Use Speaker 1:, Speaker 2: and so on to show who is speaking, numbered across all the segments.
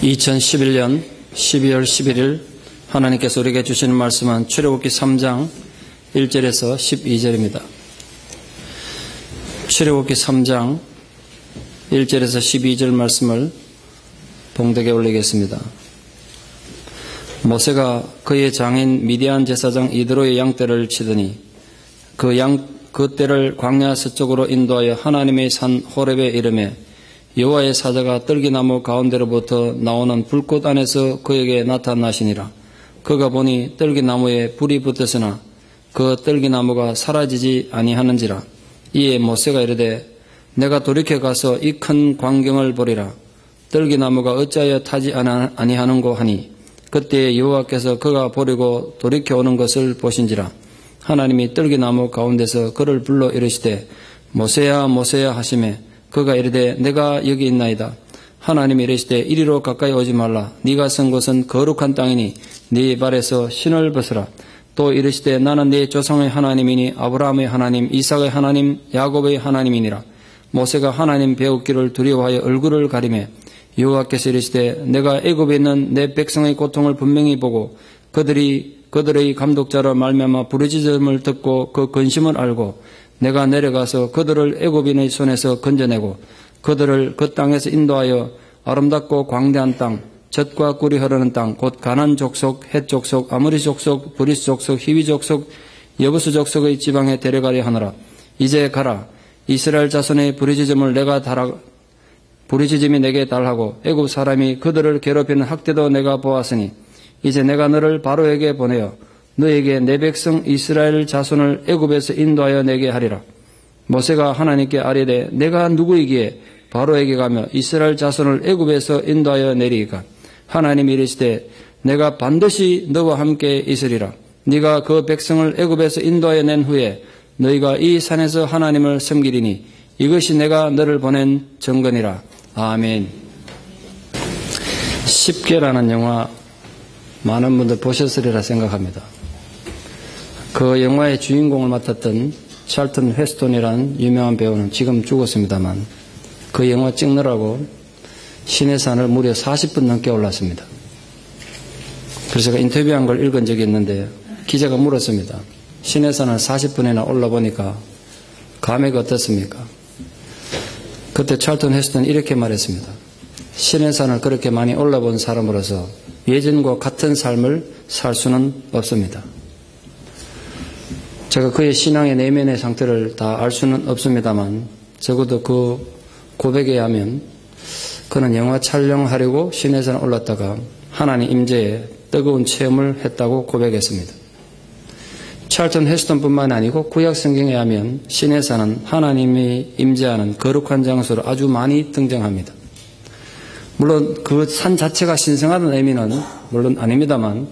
Speaker 1: 2011년 12월 11일 하나님께서 우리에게 주시는 말씀은 출애굽기 3장 1절에서 12절입니다. 출애굽기 3장 1절에서 12절 말씀을 봉독에 올리겠습니다. 모세가 그의 장인 미디안 제사장 이드로의 양떼를 치더니 그 떼를 광야 서쪽으로 인도하여 하나님의 산 호렙에 이르매 여호와의 사자가 떨기나무 가운데로부터 나오는 불꽃 안에서 그에게 나타나시니라. 그가 보니 떨기나무에 불이 붙었으나 그 떨기나무가 사라지지 아니하는지라. 이에 모세가 이르되 내가 돌이켜 가서 이 큰 광경을 보리라. 떨기나무가 어찌하여 타지 아니하는고 하니 그때 여호와께서 그가 보려고 돌이켜 오는 것을 보신지라. 하나님이 떨기나무 가운데서 그를 불러 이르시되 모세야 모세야 하시매 그가 이르되 내가 여기 있나이다. 하나님이 이르시되 이리로 가까이 오지 말라. 네가 선 곳은 거룩한 땅이니 네 발에서 신을 벗으라. 또 이르시되 나는 네 조상의 하나님이니 아브라함의 하나님 이삭의 하나님 야곱의 하나님이니라. 모세가 하나님 배우기를 두려워하여 얼굴을 가리매 여호와께서 이르시되 내가 애굽에 있는 내 백성의 고통을 분명히 보고 그들의 감독자로 말미암아 부르짖음을 듣고 그 근심을 알고 내가 내려가서 그들을 애굽인의 손에서 건져내고 그들을 그 땅에서 인도하여 아름답고 광대한 땅, 젖과 꿀이 흐르는 땅, 곧 가나안 족속, 헷 족속, 아모리 족속, 브리스 족속, 히위 족속, 여부스 족속의 지방에 데려가려 하노라. 이제 가라. 이스라엘 자손의 부르짖음이 내게 달하고 애굽 사람이 그들을 괴롭히는 학대도 내가 보았으니 이제 내가 너를 바로에게 보내어 너에게 내 백성 이스라엘 자손을 애굽에서 인도하여 내게 하리라. 모세가 하나님께 아뢰되 내가 누구이기에 바로에게 가며 이스라엘 자손을 애굽에서 인도하여 내리이까. 하나님이 이르시되 내가 반드시 너와 함께 있으리라. 네가 그 백성을 애굽에서 인도하여 낸 후에 너희가 이 산에서 하나님을 섬기리니 이것이 내가 너를 보낸 증거니라. 아멘. 십계라는 영화 많은 분들 보셨으리라 생각합니다. 그 영화의 주인공을 맡았던 찰튼 헤스톤이라는 유명한 배우는 지금 죽었습니다만 그 영화 찍느라고 시내산을 무려 40분 넘게 올랐습니다. 그래서 제가 인터뷰한 걸 읽은 적이 있는데 기자가 물었습니다. 시내산을 40분이나 올라보니까 감회가 어떻습니까? 그때 찰튼 헤스톤이 이렇게 말했습니다. 시내산을 그렇게 많이 올라본 사람으로서 예전과 같은 삶을 살 수는 없습니다. 제가 그의 신앙의 내면의 상태를 다 알 수는 없습니다만 적어도 그 고백에 의하면 그는 영화 촬영하려고 시내산에 올랐다가 하나님 임재에 뜨거운 체험을 했다고 고백했습니다. 찰튼 헤스턴뿐만 아니고 구약 성경에 의하면 시내산은 하나님이 임재하는 거룩한 장소로 아주 많이 등장합니다. 물론 그 산 자체가 신성하다는 의미는 물론 아닙니다만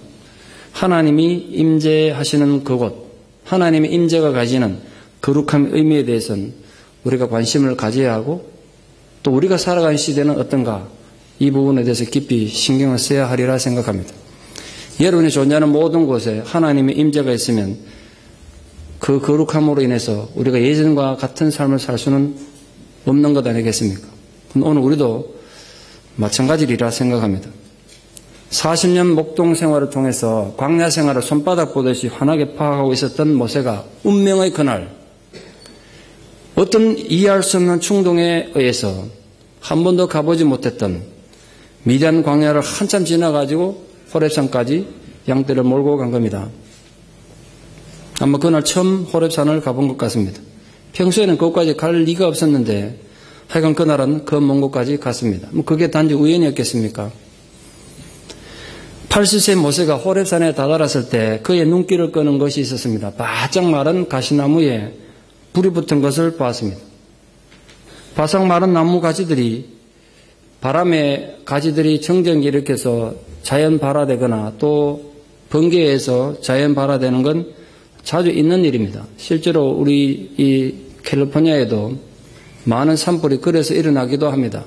Speaker 1: 하나님이 임재하시는 그곳, 하나님의 임재가 가지는 거룩한 의미에 대해서는 우리가 관심을 가져야 하고 또 우리가 살아가는 시대는 어떤가 이 부분에 대해서 깊이 신경을 써야 하리라 생각합니다. 여러분이 존재하는 모든 곳에 하나님의 임재가 있으면 그 거룩함으로 인해서 우리가 예전과 같은 삶을 살 수는 없는 것 아니겠습니까? 오늘 우리도 마찬가지리라 생각합니다. 40년 목동 생활을 통해서 광야 생활을 손바닥 보듯이 환하게 파악하고 있었던 모세가 운명의 그날 어떤 이해할 수 없는 충동에 의해서 한 번도 가보지 못했던 미디안 광야를 한참 지나가지고 호렙산까지 양떼를 몰고 간 겁니다. 아마 그날 처음 호렙산을 가본 것 같습니다. 평소에는 그곳까지 갈 리가 없었는데 하여간 그날은 그 먼 곳까지 갔습니다. 그게 단지 우연이었겠습니까? 80세 모세가 호렙산에 다다랐을 때 그의 눈길을 끄는 것이 있었습니다. 바짝 마른 가시나무에 불이 붙은 것을 보았습니다. 바싹 마른 나무 가지들이 바람에 가지들이 정전기 일으켜서 자연 발화되거나 또 번개에서 자연 발화되는 건 자주 있는 일입니다. 실제로 우리 이 캘리포니아에도 많은 산불이 그래서 일어나기도 합니다.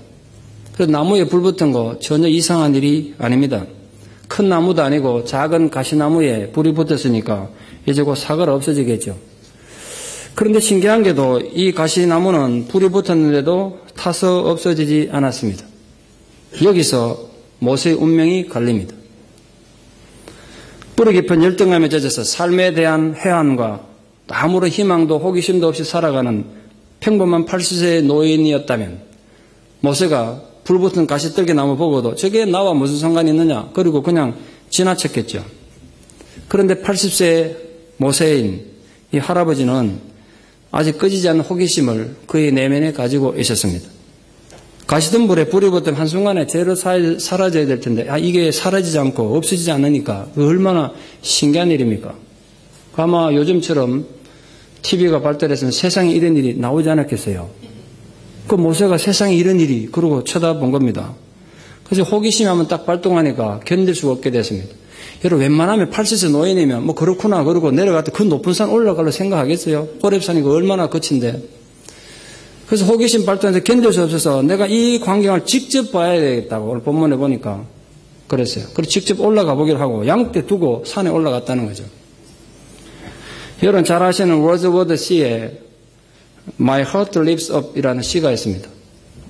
Speaker 1: 그래서 나무에 불 붙은 거 전혀 이상한 일이 아닙니다. 큰 나무도 아니고 작은 가시나무에 불이 붙었으니까 이제 곧 사고가 없어지겠죠. 그런데 신기한 게도 이 가시나무는 불이 붙었는데도 타서 없어지지 않았습니다. 여기서 모세의 운명이 갈립니다. 뿌리 깊은 열등감에 젖어서 삶에 대한 해안과 아무런 희망도 호기심도 없이 살아가는 평범한 80세의 노인이었다면 모세가 불붙은 가시떨기 나무 보고도 저게 나와 무슨 상관이 있느냐 그리고 그냥 지나쳤겠죠. 그런데 80세의 모세인 이 할아버지는 아직 꺼지지 않는 호기심을 그의 내면에 가지고 있었습니다. 가시던 불에 불이 붙으면 한순간에 재로 사라져야 될 텐데 이게 사라지지 않고 없어지지 않으니까 얼마나 신기한 일입니까? 아마 요즘처럼 TV가 발달해서는 세상에 이런 일이 나오지 않았겠어요. 그 모세가 세상에 이런 일이 그러고 쳐다본 겁니다. 그래서 호기심이 한번 딱 발동하니까 견딜 수가 없게 됐습니다. 여러분 웬만하면 80세 노인이면 뭐 그렇구나 그러고 내려갔다 그 높은 산 올라가려 생각하겠어요? 호렙산이 얼마나 거친데. 그래서 호기심 발동해서 견딜 수 없어서 내가 이 광경을 직접 봐야 되겠다고 오늘 본문에 보니까 그랬어요. 그래서 직접 올라가 보기로 하고 양떼 두고 산에 올라갔다는 거죠. 여러분 잘 아시는 워즈워드 시에 My Heart Lifts Up 이라는 시가 있습니다.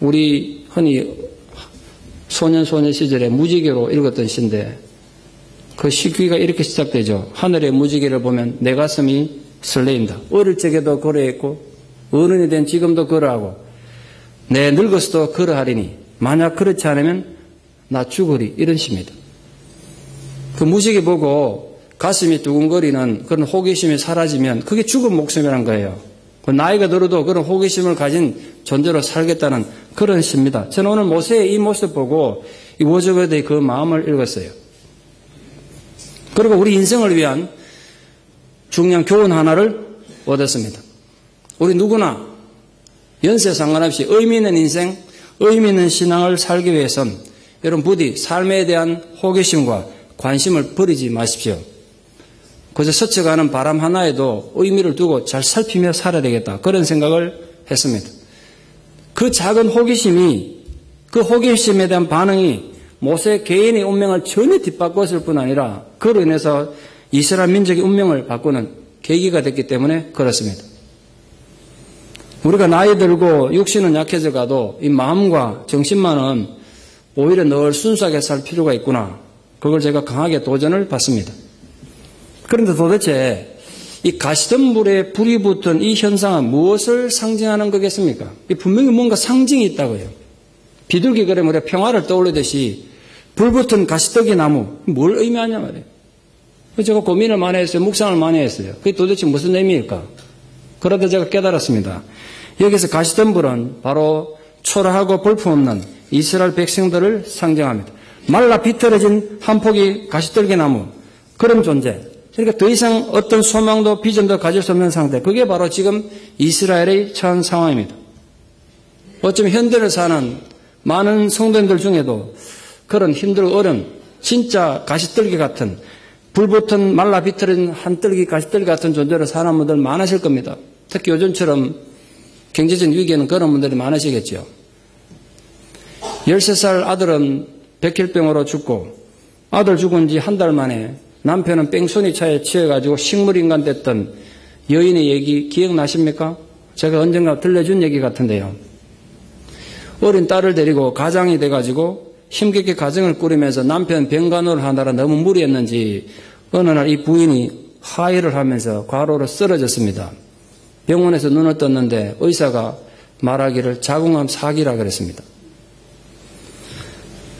Speaker 1: 우리 흔히 소년 시절에 무지개로 읽었던 시인데 그 시귀가 이렇게 시작되죠. 하늘의 무지개를 보면 내 가슴이 설레인다. 어릴 적에도 그러했고 어른이 된 지금도 그러하고 내 늙어서도 그러하리니 만약 그렇지 않으면 나 죽으리 이런 시입니다. 그 무지개 보고 가슴이 두근거리는 그런 호기심이 사라지면 그게 죽은 목숨이란 거예요. 나이가 들어도 그런 호기심을 가진 존재로 살겠다는 그런 시입니다. 저는 오늘 모세의 이 모습 보고 이 워즈워드의 그 마음을 읽었어요. 그리고 우리 인생을 위한 중요한 교훈 하나를 얻었습니다. 우리 누구나 연세 상관없이 의미 있는 인생, 의미 있는 신앙을 살기 위해선 여러분 부디 삶에 대한 호기심과 관심을 버리지 마십시오. 그저 스쳐가는 바람 하나에도 의미를 두고 잘 살피며 살아야 되겠다. 그런 생각을 했습니다. 그 작은 호기심이, 그 호기심에 대한 반응이 모세 개인의 운명을 전혀 뒤바꿨을 뿐 아니라 그로 인해서 이스라엘 민족의 운명을 바꾸는 계기가 됐기 때문에 그렇습니다. 우리가 나이 들고 육신은 약해져 가도 이 마음과 정신만은 오히려 늘 순수하게 살 필요가 있구나. 그걸 제가 강하게 도전을 받습니다. 그런데 도대체 이 가시덤불에 불이 붙은 이 현상은 무엇을 상징하는 거겠습니까? 분명히 뭔가 상징이 있다고요. 비둘기 그림 우리가 평화를 떠올리듯이 불 붙은 가시떡이 나무 뭘 의미하냐 말이에요. 제가 고민을 많이 했어요. 묵상을 많이 했어요. 그게 도대체 무슨 의미일까? 그러다 제가 깨달았습니다. 여기서 가시덤불은 바로 초라하고 볼품없는 이스라엘 백성들을 상징합니다. 말라 비틀어진 한 폭의 가시떨기 나무 그런 존재. 그러니까 더 이상 어떤 소망도 비전도 가질 수 없는 상태. 그게 바로 지금 이스라엘의 처한 상황입니다. 어쩌면 현대를 사는 많은 성도님들 중에도 그런 힘들고 어려운 진짜 가시떨기 같은 불붙은 말라 비틀어진 한떨기 가시떨기 같은 존재로 사는 분들 많으실 겁니다. 특히 요즘처럼 경제적 위기에는 그런 분들이 많으시겠죠. 13살 아들은 백혈병으로 죽고 아들 죽은 지 한 달 만에 남편은 뺑소니 차에 취해가지고 식물인간 됐던 여인의 얘기 기억나십니까? 제가 언젠가 들려준 얘기 같은데요. 어린 딸을 데리고 가장이 돼가지고 힘겹게 가정을 꾸리면서 남편 병간호를 하느라 너무 무리했는지 어느 날 이 부인이 하혈을 하면서 과로로 쓰러졌습니다. 병원에서 눈을 떴는데 의사가 말하기를 자궁암 사기라 그랬습니다.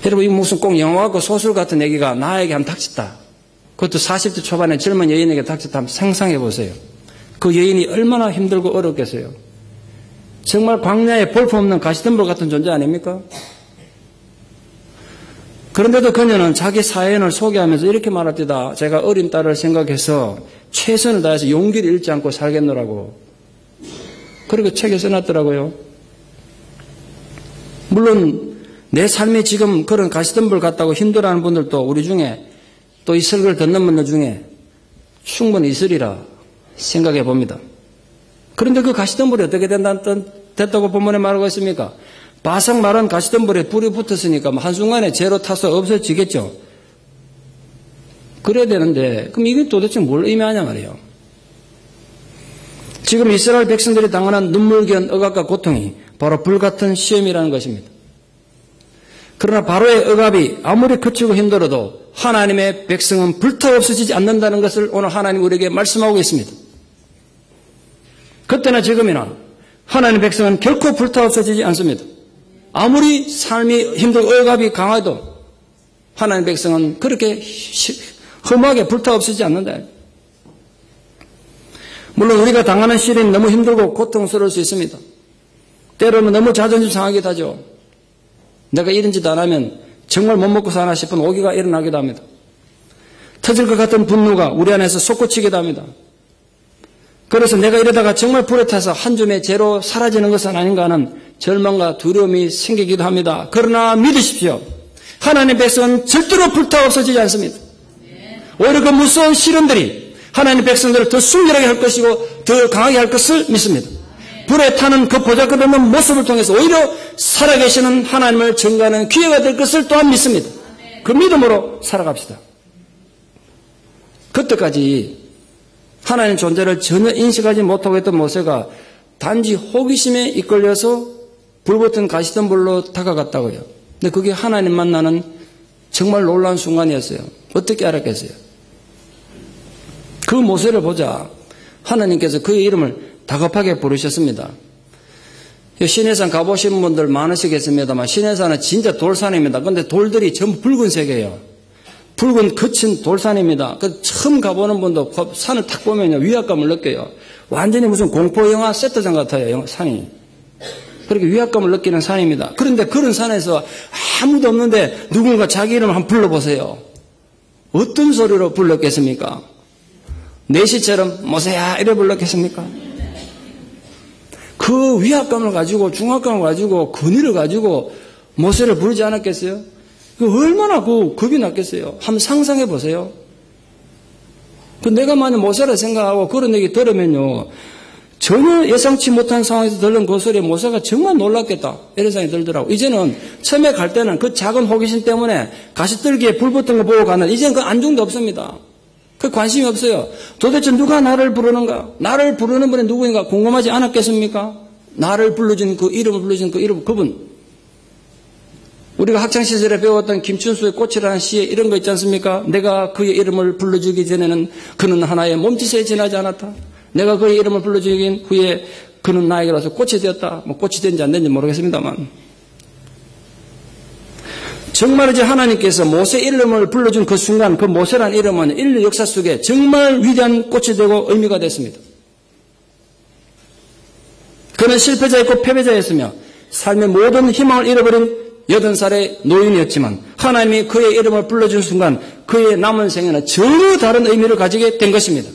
Speaker 1: 여러분, 이 무슨 꼭 영화하고 소설 같은 얘기가 나에게 한번 닥쳤다. 그것도 40대 초반에 젊은 여인에게 닥쳤다 한번 상상해 보세요. 그 여인이 얼마나 힘들고 어렵겠어요. 정말 광야에 볼품없는 가시덤불 같은 존재 아닙니까? 그런데도 그녀는 자기 사연을 소개하면서 이렇게 말합니다. 제가 어린 딸을 생각해서 최선을 다해서 용기를 잃지 않고 살겠노라고. 그리고 책에 써놨더라고요. 물론 내 삶이 지금 그런 가시덤불 같다고 힘들어하는 분들도 우리 중에 또 이 설교를 듣는 분들 중에 충분히 있으리라 생각해 봅니다. 그런데 그 가시덤불이 어떻게 됐다고 본문에 말하고 있습니까? 바삭 마른 가시덤불에 불이 붙었으니까 한순간에 재로 타서 없어지겠죠. 그래야 되는데 그럼 이게 도대체 뭘 의미하냐 말이에요. 지금 이스라엘 백성들이 당하는 눈물겨운 억압과 고통이 바로 불같은 시험이라는 것입니다. 그러나 바로의 억압이 아무리 거치고 힘들어도 하나님의 백성은 불타 없어지지 않는다는 것을 오늘 하나님 우리에게 말씀하고 있습니다. 그때나 지금이나 하나님의 백성은 결코 불타 없어지지 않습니다. 아무리 삶이 힘들고 억압이 강해도 하나님의 백성은 그렇게 험하게 불타 없어지지 않는다. 물론 우리가 당하는 시련이 너무 힘들고 고통스러울 수 있습니다. 때로는 너무 자존심 상하기도 하죠. 내가 이런 짓 안 하면 정말 못 먹고 사나 싶은 오기가 일어나기도 합니다. 터질 것 같은 분노가 우리 안에서 솟구치기도 합니다. 그래서 내가 이러다가 정말 불에 타서 한 줌의 재로 사라지는 것은 아닌가 하는 절망과 두려움이 생기기도 합니다. 그러나 믿으십시오. 하나님의 백성은 절대로 불타 없어지지 않습니다. 오히려 그 무서운 시련들이 하나님의 백성들을 더 순결하게 할 것이고 더 강하게 할 것을 믿습니다. 불에 타는 그 보잘것없는 모습을 통해서 오히려 살아계시는 하나님을 증거하는 기회가 될 것을 또한 믿습니다. 그 믿음으로 살아갑시다. 그때까지 하나님 존재를 전혀 인식하지 못하고 있던 모세가 단지 호기심에 이끌려서 불붙은 가시덤불로 다가갔다고요. 근데 그게 하나님 만나는 정말 놀라운 순간이었어요. 어떻게 알았겠어요? 그 모세를 보자 하나님께서 그의 이름을 다급하게 부르셨습니다. 시내산 가보신 분들 많으시겠습니다만 시내산은 진짜 돌산입니다. 그런데 돌들이 전부 붉은색이에요. 붉은 거친 돌산입니다. 처음 가보는 분도 산을 탁 보면요 위압감을 느껴요. 완전히 무슨 공포영화 세트장 같아요. 산이. 그렇게 위압감을 느끼는 산입니다. 그런데 그런 산에서 아무도 없는데 누군가 자기 이름을 한번 불러보세요. 어떤 소리로 불렀겠습니까? 내시처럼 모세야 이래 불렀겠습니까? 그 위압감을 가지고 중압감을 가지고 근위를 가지고 모세를 부르지 않았겠어요? 얼마나 겁이 났겠어요? 한번 상상해 보세요. 내가 만약 모세라 생각하고 그런 얘기 들으면요 전혀 예상치 못한 상황에서 들은 그 소리에 모세가 정말 놀랐겠다 이런 생각이 들더라고. 이제는 처음에 갈 때는 그 작은 호기심 때문에 가시떨기에 불 붙은 거 보고 가는 이제는 그 안중도 없습니다. 그 관심이 없어요. 도대체 누가 나를 부르는가? 나를 부르는 분이 누구인가 궁금하지 않았겠습니까? 나를 불러준 그 이름을 불러준 그 이름 그분. 우리가 학창시절에 배웠던 김춘수의 꽃이라는 시에 이런 거 있지 않습니까? 내가 그의 이름을 불러주기 전에는 그는 하나의 몸짓에 지나지 않았다. 내가 그의 이름을 불러주긴 후에 그는 나에게로서 꽃이 되었다. 꽃이 된지 안 된지 모르겠습니다만. 정말 이제 하나님께서 모세 이름을 불러준 그 순간 그 모세란 이름은 인류 역사 속에 정말 위대한 꽃이 되고 의미가 됐습니다. 그는 실패자였고 패배자였으며 삶의 모든 희망을 잃어버린 80살의 노인이었지만 하나님이 그의 이름을 불러준 순간 그의 남은 생애는 전혀 다른 의미를 가지게 된 것입니다.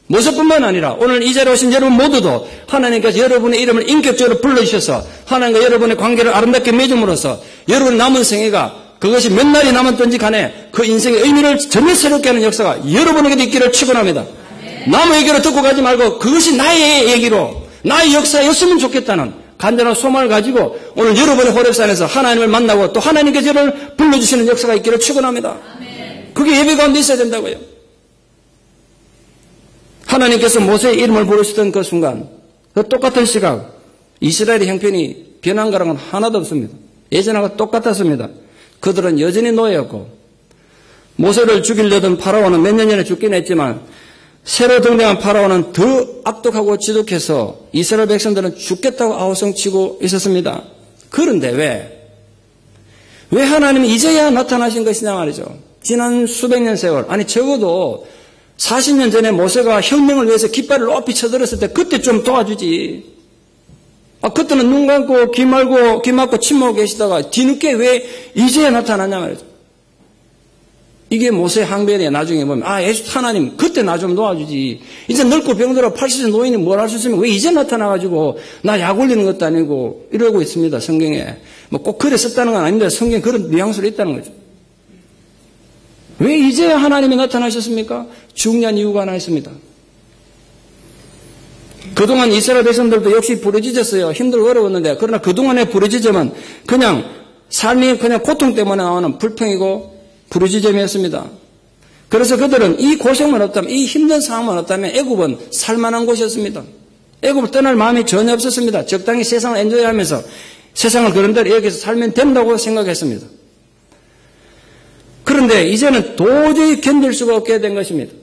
Speaker 1: 모세뿐만 아니라 오늘 이 자리에 오신 여러분 모두도 하나님께서 여러분의 이름을 인격적으로 불러주셔서 하나님과 여러분의 관계를 아름답게 맺음으로써 여러분의 남은 생애가 그것이 몇 날이 남았든지 간에 그 인생의 의미를 전혀 새롭게 하는 역사가 여러분에게도 있기를 축원합니다. 남의 얘기로 듣고 가지 말고 그것이 나의 얘기로 나의 역사였으면 좋겠다는 간절한 소망을 가지고 오늘 여러분의 호렙산에서 하나님을 만나고 또 하나님께서 여러분을 불러주시는 역사가 있기를 축원합니다. 그게 예배 가운데 있어야 된다고요. 하나님께서 모세의 이름을 부르시던 그 순간 그 똑같은 시각 이스라엘의 형편이 변한 거랑은 하나도 없습니다. 예전하고 똑같았습니다. 그들은 여전히 노예였고 모세를 죽이려던 파라오는 몇 년 전에 죽긴 했지만 새로 등장한 파라오는 더 악독하고 지독해서 이스라엘 백성들은 죽겠다고 아우성치고 있었습니다. 그런데 왜 하나님이 이제야 나타나신 것이냐 말이죠. 지난 수백 년 세월 아니 적어도 40년 전에 모세가 혁명을 위해서 깃발을 높이 쳐들었을 때 그때 좀 도와주지. 그때는 눈 감고 귀 막고 침묵하고 계시다가 뒤늦게 왜 이제야 나타나냐 말이죠. 이게 모세의 항변이에요. 나중에 보면 예수 하나님 그때 나 좀 도와주지. 이제 늙고 병들어 80세 노인이 뭘 할 수 있으면 왜 이제 나타나가지고 나 약 올리는 것도 아니고 이러고 있습니다. 성경에. 꼭 그래 썼다는 건 아닌데 성경에 그런 뉘앙스로 있다는 거죠. 왜 이제야 하나님이 나타나셨습니까? 중요한 이유가 하나 있습니다. 그동안 이스라엘 백성들도 역시 부르짖었어요. 힘들고 어려웠는데 그러나 그동안의 부르짖음은 그냥 삶이 그냥 고통 때문에 나오는 불평이고 부르짖음이었습니다. 그래서 그들은 이 고생만 없다면 이 힘든 상황만 없다면 애굽은 살만한 곳이었습니다. 애굽을 떠날 마음이 전혀 없었습니다. 적당히 세상을 엔조이하면서 세상을 그런 대로 여기서 살면 된다고 생각했습니다. 그런데 이제는 도저히 견딜 수가 없게 된 것입니다.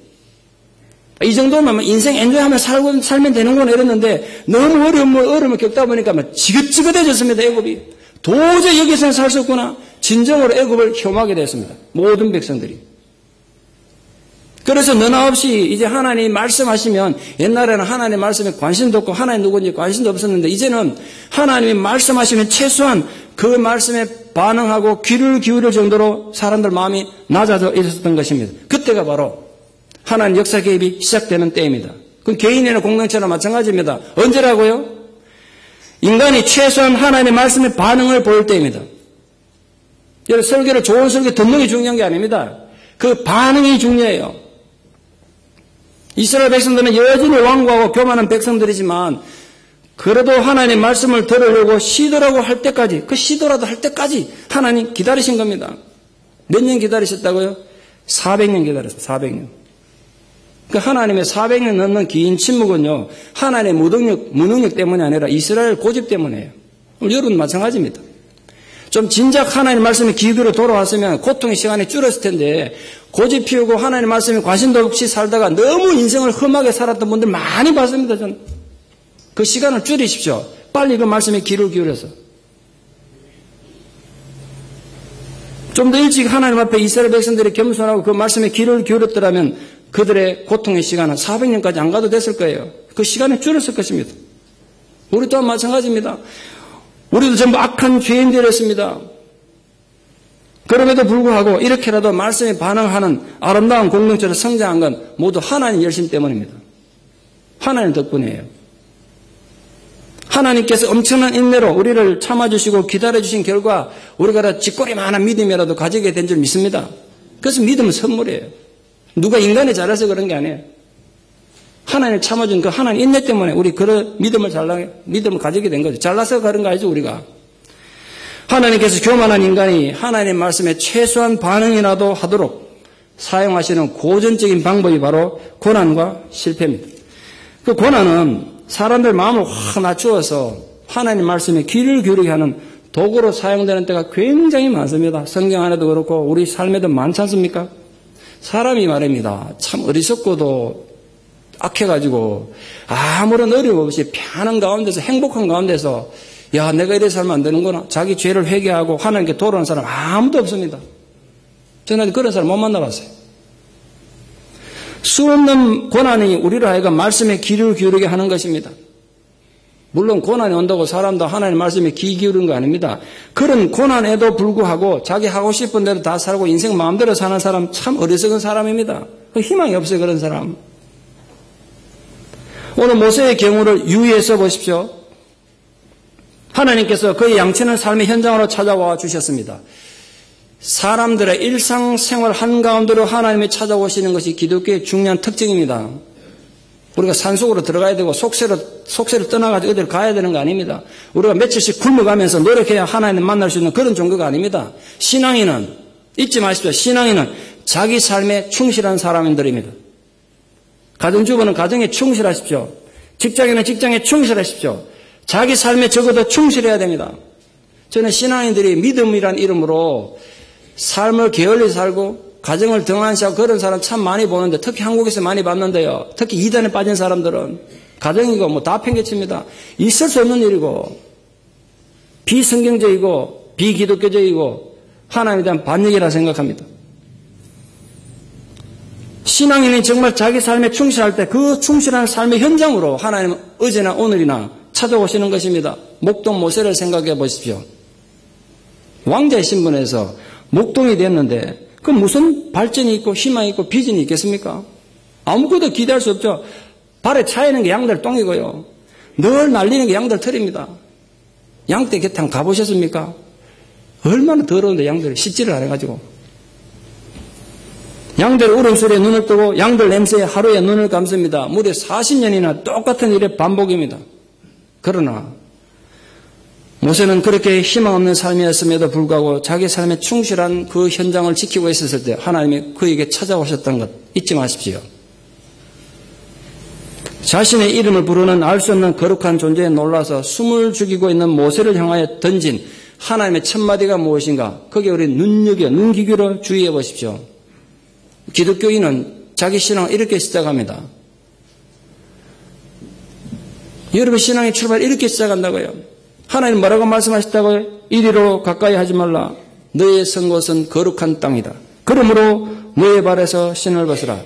Speaker 1: 이 정도면 인생 엔조이하며 살면 되는구나 이랬는데 너무 어려움을 겪다 보니까 지긋지긋해졌습니다. 애굽이. 도저히 여기서는 살 수 없구나. 진정으로 애굽을 혐오하게 됐습니다. 모든 백성들이. 그래서 너나 없이 이제 하나님이 말씀하시면 옛날에는 하나님 말씀에 관심도 없고 하나님 누구인지 관심도 없었는데 이제는 하나님이 말씀하시면 최소한 그 말씀에 반응하고 귀를 기울일 정도로 사람들 마음이 낮아져 있었던 것입니다. 그때가 바로 하나님 역사 개입이 시작되는 때입니다. 그건 개인이나 공동체나 마찬가지입니다. 언제라고요? 인간이 최소한 하나님의 말씀에 반응을 보일 때입니다. 여러분 설교를 좋은 설교 듣는 게 중요한 게 아닙니다. 그 반응이 중요해요. 이스라엘 백성들은 여전히 완고하고 교만한 백성들이지만 그래도 하나님의 말씀을 들으려고 시도라고 할 때까지 그 시도라도 할 때까지 하나님 기다리신 겁니다. 몇 년 기다리셨다고요? 400년 기다렸어요. 400년. 그 하나님의 400년 넘는 긴 침묵은요. 하나님의 무능력 때문이 아니라 이스라엘 고집 때문이에요. 여러분 마찬가지입니다. 좀 진작 하나님 말씀에 귀 기울여 돌아왔으면 고통의 시간이 줄었을 텐데 고집 피우고 하나님 말씀에 관심도 없이 살다가 너무 인생을 험하게 살았던 분들 많이 봤습니다. 저는. 그 시간을 줄이십시오. 빨리 그 말씀에 귀를 기울여서. 좀 더 일찍 하나님 앞에 이스라엘 백성들이 겸손하고 그 말씀에 귀를 기울였더라면 그들의 고통의 시간은 400년까지 안 가도 됐을 거예요. 그 시간이 줄었을 것입니다. 우리 또한 마찬가지입니다. 우리도 전부 악한 죄인들이었습니다. 그럼에도 불구하고 이렇게라도 말씀에 반응하는 아름다운 공동체로 성장한 건 모두 하나님 열심 때문입니다. 하나님 덕분이에요. 하나님께서 엄청난 인내로 우리를 참아주시고 기다려주신 결과 우리가 다 쥐꼬리만한 믿음이라도 가지게 된 줄 믿습니다. 그래서 믿음은 선물이에요. 누가 인간이 잘해서 그런 게 아니에요. 하나님을 참아준 그 하나님 인내 때문에 우리 그런 믿음을 가지게 된 거죠. 잘나서 그런 거 아니죠, 우리가. 하나님께서 교만한 인간이 하나님의 말씀에 최소한 반응이라도 하도록 사용하시는 고전적인 방법이 바로 고난과 실패입니다. 그 고난은 사람들 마음을 확 낮추어서 하나님 말씀에 귀를 기울이게 하는 도구로 사용되는 때가 굉장히 많습니다. 성경 안에도 그렇고 우리 삶에도 많지 않습니까? 사람이 말입니다. 참 어리석고도 악해가지고 아무런 어려움 없이 편한 가운데서 행복한 가운데서 야 내가 이래 살면 안 되는구나. 자기 죄를 회개하고 하나님께 돌아오는 사람 아무도 없습니다. 저는 그런 사람 못 만나봤어요. 수없는 고난이 우리를 하여금 말씀에 귀를 기울이게 하는 것입니다. 물론 고난이 온다고 사람도 하나님 말씀에 귀 기울이는 거 아닙니다. 그런 고난에도 불구하고 자기 하고 싶은 대로 다 살고 인생 마음대로 사는 사람 참 어리석은 사람입니다. 희망이 없어요, 그런 사람. 오늘 모세의 경우를 유의해서 보십시오. 하나님께서 그의 양치는 삶의 현장으로 찾아와 주셨습니다. 사람들의 일상생활 한가운데로 하나님이 찾아오시는 것이 기독교의 중요한 특징입니다. 우리가 산속으로 들어가야 되고 속세로 떠나가지고 어디를 가야 되는 거 아닙니다. 우리가 며칠씩 굶어가면서 노력해야 하나님을 만날 수 있는 그런 종교가 아닙니다. 신앙인은 잊지 마십시오. 신앙인은 자기 삶에 충실한 사람들입니다. 가정주부는 가정에 충실하십시오. 직장인은 직장에 충실하십시오. 자기 삶에 적어도 충실해야 됩니다. 저는 신앙인들이 믿음이란 이름으로 삶을 게을리 살고 가정을 등한시하고 그런 사람 참 많이 보는데 특히 한국에서 많이 봤는데요. 특히 이단에 빠진 사람들은 가정이고 뭐 다 팽개칩니다. 있을 수 없는 일이고 비성경적이고 비기독교적이고 하나님에 대한 반역이라 생각합니다. 신앙인이 정말 자기 삶에 충실할 때 그 충실한 삶의 현장으로 하나님은 어제나 오늘이나 찾아오시는 것입니다. 목동 모세를 생각해 보십시오. 왕자의 신분에서 목동이 됐는데 그 무슨 발전이 있고 희망이 있고 비전이 있겠습니까? 아무것도 기대할 수 없죠. 발에 차이는 게 양들 똥이고요. 늘 날리는 게 양들 털입니다. 양떼 곁에 한번 가보셨습니까? 얼마나 더러운데 양들이 씻지를 안 해가지고. 양들 울음소리에 눈을 뜨고 양들 냄새에 하루에 눈을 감습니다. 무려 40년이나 똑같은 일의 반복입니다. 그러나 모세는 그렇게 희망 없는 삶이었음에도 불구하고 자기 삶에 충실한 그 현장을 지키고 있었을 때 하나님이 그에게 찾아오셨다는 것 잊지 마십시오. 자신의 이름을 부르는 알 수 없는 거룩한 존재에 놀라서 숨을 죽이고 있는 모세를 향하여 던진 하나님의 첫마디가 무엇인가? 거기에 우리 눈 기울여 주의해 보십시오. 기독교인은 자기 신앙을 이렇게 시작합니다. 여러분 신앙의 출발 이렇게 시작한다고요. 하나님 뭐라고 말씀하셨다고요? 이리로 가까이 하지 말라. 너의 선 곳은 거룩한 땅이다. 그러므로 너의 발에서 신을 벗으라.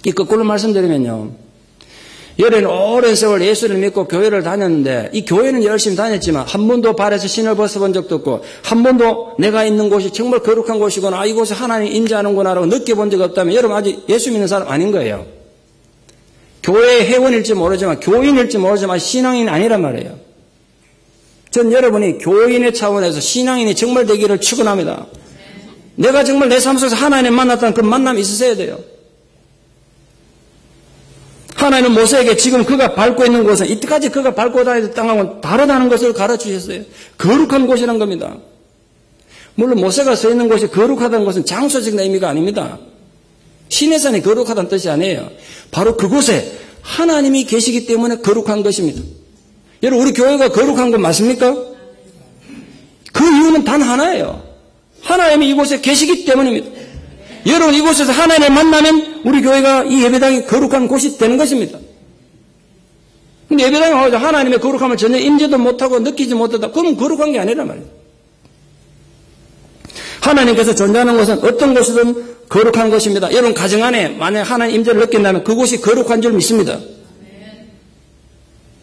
Speaker 1: 이 거꾸로 말씀드리면요. 여러분 오랜 세월 예수를 믿고 교회를 다녔는데 이 교회는 열심히 다녔지만 한 번도 발에서 신을 벗어본 적도 없고 한 번도 내가 있는 곳이 정말 거룩한 곳이구나, 이곳에 하나님이 임재하는구나라고 느껴본 적이 없다면 여러분 아직 예수 믿는 사람 아닌 거예요. 교회의 회원일지 모르지만 교인일지 모르지만 신앙인이 아니란 말이에요. 전 여러분이 교인의 차원에서 신앙인이 정말 되기를 축원합니다. 내가 정말 내 삶 속에서 하나님 만났다는 그 만남이 있으셔야 돼요. 하나님은 모세에게 지금 그가 밟고 있는 곳은 이때까지 그가 밟고 다니던 땅하고는 다르다는 것을 가르치셨어요. 거룩한 곳이란 겁니다. 물론 모세가 서 있는 곳이 거룩하다는 것은 장소적인 의미가 아닙니다. 신의 산이 거룩하다는 뜻이 아니에요. 바로 그곳에 하나님이 계시기 때문에 거룩한 것입니다. 여러분 우리 교회가 거룩한 건 맞습니까? 그 이유는 단 하나예요. 하나님이 이곳에 계시기 때문입니다. 여러분 이곳에서 하나님을 만나면 우리 교회가 이 예배당이 거룩한 곳이 되는 것입니다. 근데 예배당에 와서 하나님의 거룩함을 전혀 임재도 못하고 느끼지 못하다. 그러면 거룩한 게 아니란 말이에요. 하나님께서 존재하는 곳은 어떤 곳이든 거룩한 것입니다. 여러분 가정 안에 만약 하나님 임재를 느낀다면 그곳이 거룩한 줄 믿습니다.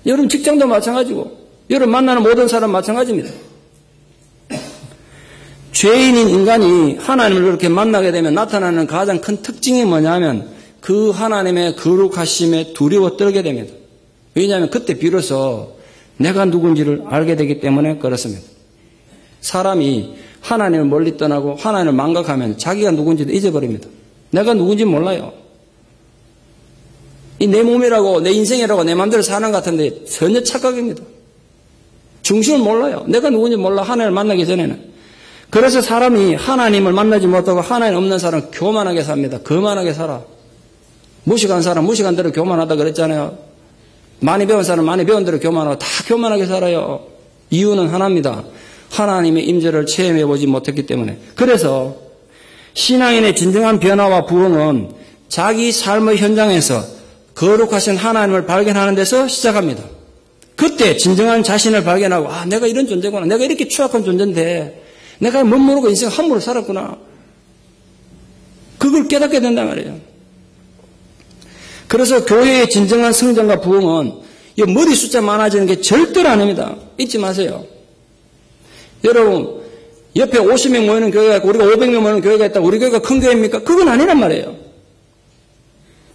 Speaker 1: 여러분 직장도 마찬가지고 여러분 만나는 모든 사람 마찬가지입니다. 죄인인 인간이 하나님을 그렇게 만나게 되면 나타나는 가장 큰 특징이 뭐냐면 그 하나님의 거룩하심에 두려워 떨게 됩니다. 왜냐하면 그때 비로소 내가 누군지를 알게 되기 때문에 그렇습니다. 사람이 하나님을 멀리 떠나고 하나님을 망각하면 자기가 누군지도 잊어버립니다. 내가 누군지 몰라요. 이 내 몸이라고 내 인생이라고 내 마음대로 사는 것 같은데 전혀 착각입니다. 중심을 몰라요. 내가 누군지 몰라 하나님을 만나기 전에는. 그래서 사람이 하나님을 만나지 못하고 하나님 없는 사람은 교만하게 삽니다. 거만하게 살아. 무식한 사람 무식한 대로 교만하다 그랬잖아요. 많이 배운 사람 많이 배운 대로 교만하고 다 교만하게 살아요. 이유는 하나입니다. 하나님의 임재를 체험해보지 못했기 때문에. 그래서 신앙인의 진정한 변화와 부흥은 자기 삶의 현장에서 거룩하신 하나님을 발견하는 데서 시작합니다. 그때 진정한 자신을 발견하고 내가 이런 존재구나. 내가 이렇게 추악한 존재인데 내가 못 모르고 인생 함부로 살았구나. 그걸 깨닫게 된단 말이에요. 그래서 교회의 진정한 성장과 부흥은 이 머리 숫자 많아지는 게 절대로 아닙니다. 잊지 마세요. 여러분 옆에 50명 모이는 교회가 있고 우리가 500명 모이는 교회가 있다고 우리 교회가 큰 교회입니까? 그건 아니란 말이에요.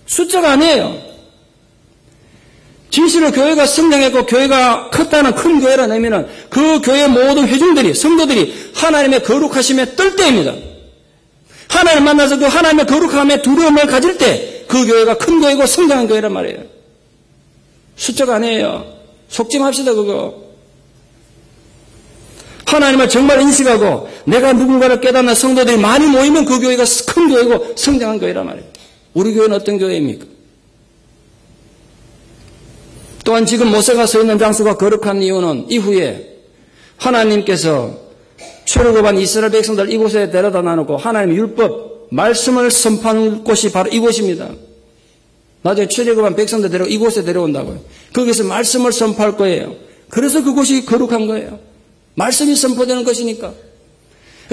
Speaker 1: 숫자가 아니에요. 진실로 교회가 성장했고 교회가 컸다는 큰 교회라는 의미는 그 교회의 모든 회중들이 성도들이 하나님의 거룩하심에 뜰 때입니다. 하나님을 만나서 그 하나님의 거룩함에 두려움을 가질 때 그 교회가 큰 교회고 성장한 교회란 말이에요. 숫자가 아니에요. 속지 맙시다 그거. 하나님을 정말 인식하고 내가 누군가를 깨닫는 성도들이 많이 모이면 그 교회가 큰 교회고 성장한 교회란 말이에요. 우리 교회는 어떤 교회입니까? 또한 지금 모세가 서 있는 장소가 거룩한 이유는 이후에 하나님께서 출애굽한 이스라엘 백성들 이곳에 데려다 놔놓고 하나님의 율법, 말씀을 선포하는 곳이 바로 이곳입니다. 나중에 출애굽한 백성들 데려고 이곳에 데려온다고요. 거기서 말씀을 선포할 거예요. 그래서 그곳이 거룩한 거예요. 말씀이 선포되는 것이니까.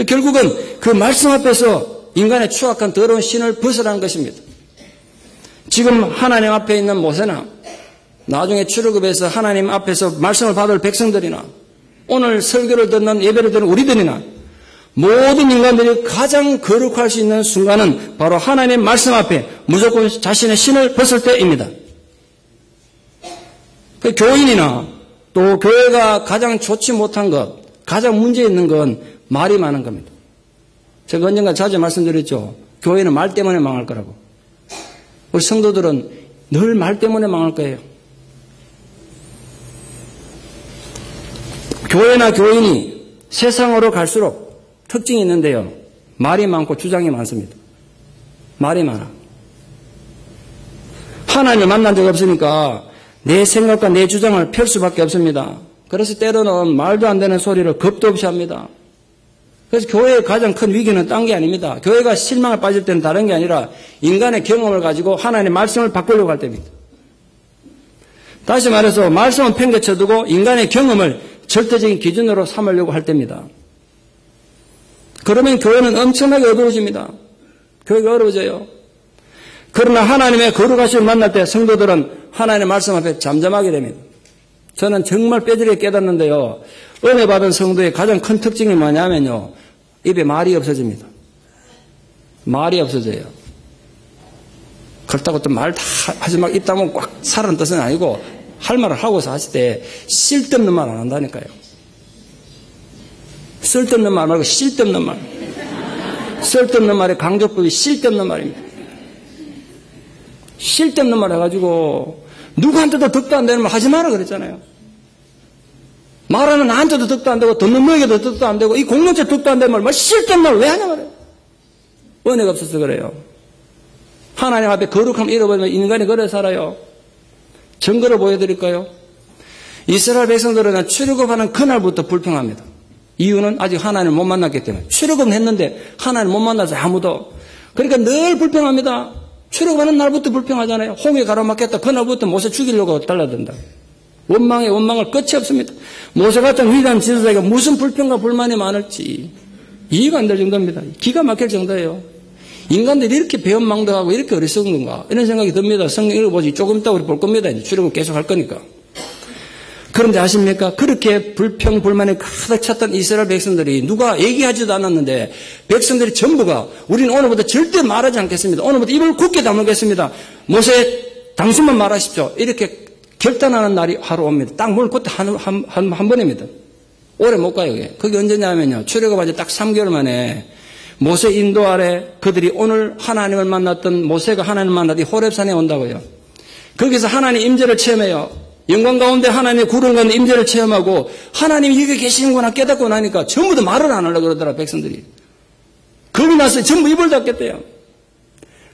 Speaker 1: 결국은 그 말씀 앞에서 인간의 추악한 더러운 신을 벗으라는 것입니다. 지금 하나님 앞에 있는 모세나 나중에 출애굽해서 하나님 앞에서 말씀을 받을 백성들이나 오늘 설교를 듣는 예배를 듣는 우리들이나 모든 인간들이 가장 거룩할 수 있는 순간은 바로 하나님의 말씀 앞에 무조건 자신의 신을 벗을 때입니다. 그 교인이나 또 교회가 가장 좋지 못한 것, 가장 문제 있는 건 말이 많은 겁니다. 제가 언젠가 자주 말씀드렸죠. 교회는 말 때문에 망할 거라고. 우리 성도들은 늘 말 때문에 망할 거예요. 교회나 교인이 세상으로 갈수록 특징이 있는데요. 말이 많고 주장이 많습니다. 말이 많아. 하나님을 만난 적 없으니까 내 생각과 내 주장을 펼 수밖에 없습니다. 그래서 때로는 말도 안 되는 소리를 겁도 없이 합니다. 그래서 교회의 가장 큰 위기는 딴 게 아닙니다. 교회가 실망에 빠질 때는 다른 게 아니라 인간의 경험을 가지고 하나님의 말씀을 바꾸려고 할 때입니다. 다시 말해서 말씀은 팽개쳐두고 인간의 경험을 절대적인 기준으로 삼으려고 할 때입니다. 그러면 교회는 엄청나게 어두워집니다. 교회가 어려워져요. 그러나 하나님의 거룩하심을 만날 때 성도들은 하나님의 말씀 앞에 잠잠하게 됩니다. 저는 정말 뼈저리게 깨닫는데요. 은혜 받은 성도의 가장 큰 특징이 뭐냐면요. 입에 말이 없어집니다. 말이 없어져요. 그렇다고 또 말 다 하지 막 입 다물고 꽉 살라는 뜻은 아니고 할 말을 하고서 하실 때 쓸데없는 말 안 한다니까요. 쓸데없는 말 말고 쓸데없는 말. 쓸데없는 말의 강조법이 쓸데없는 말입니다. 쓸데없는 말 해가지고 누구한테도 덕도 안 되는 말 하지 마라 그랬잖아요. 말하는 나한테도 덕도 안 되고 듣는 너에게도 덕도 안 되고 이 공동체 덕도 안 되는 말 쓸데없는 말 왜 하냐 말이에요. 은혜가 없어서 그래요. 하나님 앞에 거룩함을 잃어버리면 인간이 그래 살아요. 증거를 보여드릴까요? 이스라엘 백성들은 출애굽하는 그날부터 불평합니다. 이유는 아직 하나님을 못 만났기 때문에. 출애굽은 했는데 하나님을 못 만나서 아무도. 그러니까 늘 불평합니다. 출애굽하는 날부터 불평하잖아요. 홍해 가로막혔다. 그날부터 모세 죽이려고 달라든다. 원망에 원망을 끝이 없습니다. 모세 같은 위대한 지도자가 무슨 불평과 불만이 많을지 이해가 안 될 정도입니다. 기가 막힐 정도예요. 인간들이 이렇게 배은망덕하고 이렇게 어리석은 건가 이런 생각이 듭니다. 성경 읽어보지 조금 있다 우리 볼 겁니다. 이제 출애굽 계속 할 거니까. 그런데 아십니까? 그렇게 불평 불만이 가득 찼던 이스라엘 백성들이 누가 얘기하지도 않았는데 백성들이 전부가 우리는 오늘부터 절대 말하지 않겠습니다. 오늘부터 입을 굳게 다물겠습니다. 모세 당신만 말하십시오. 이렇게 결단하는 날이 하루 옵니다. 딱 물 그때 한 번입니다. 오래 못 가요. 그게 언제냐면요. 출애굽한 지 딱 3개월 만에 모세 인도 아래 그들이 오늘 하나님을 만났던 모세가 하나님을 만났더니 호렙산에 온다고요. 거기서 하나님 임재를 체험해요. 영광 가운데 하나님의 구름 가운데 임재를 체험하고 하나님이 여기 계시는구나 깨닫고 나니까 전부 다 말을 안 하려고 그러더라 백성들이. 겁이 나서 전부 입을 닫겠대요.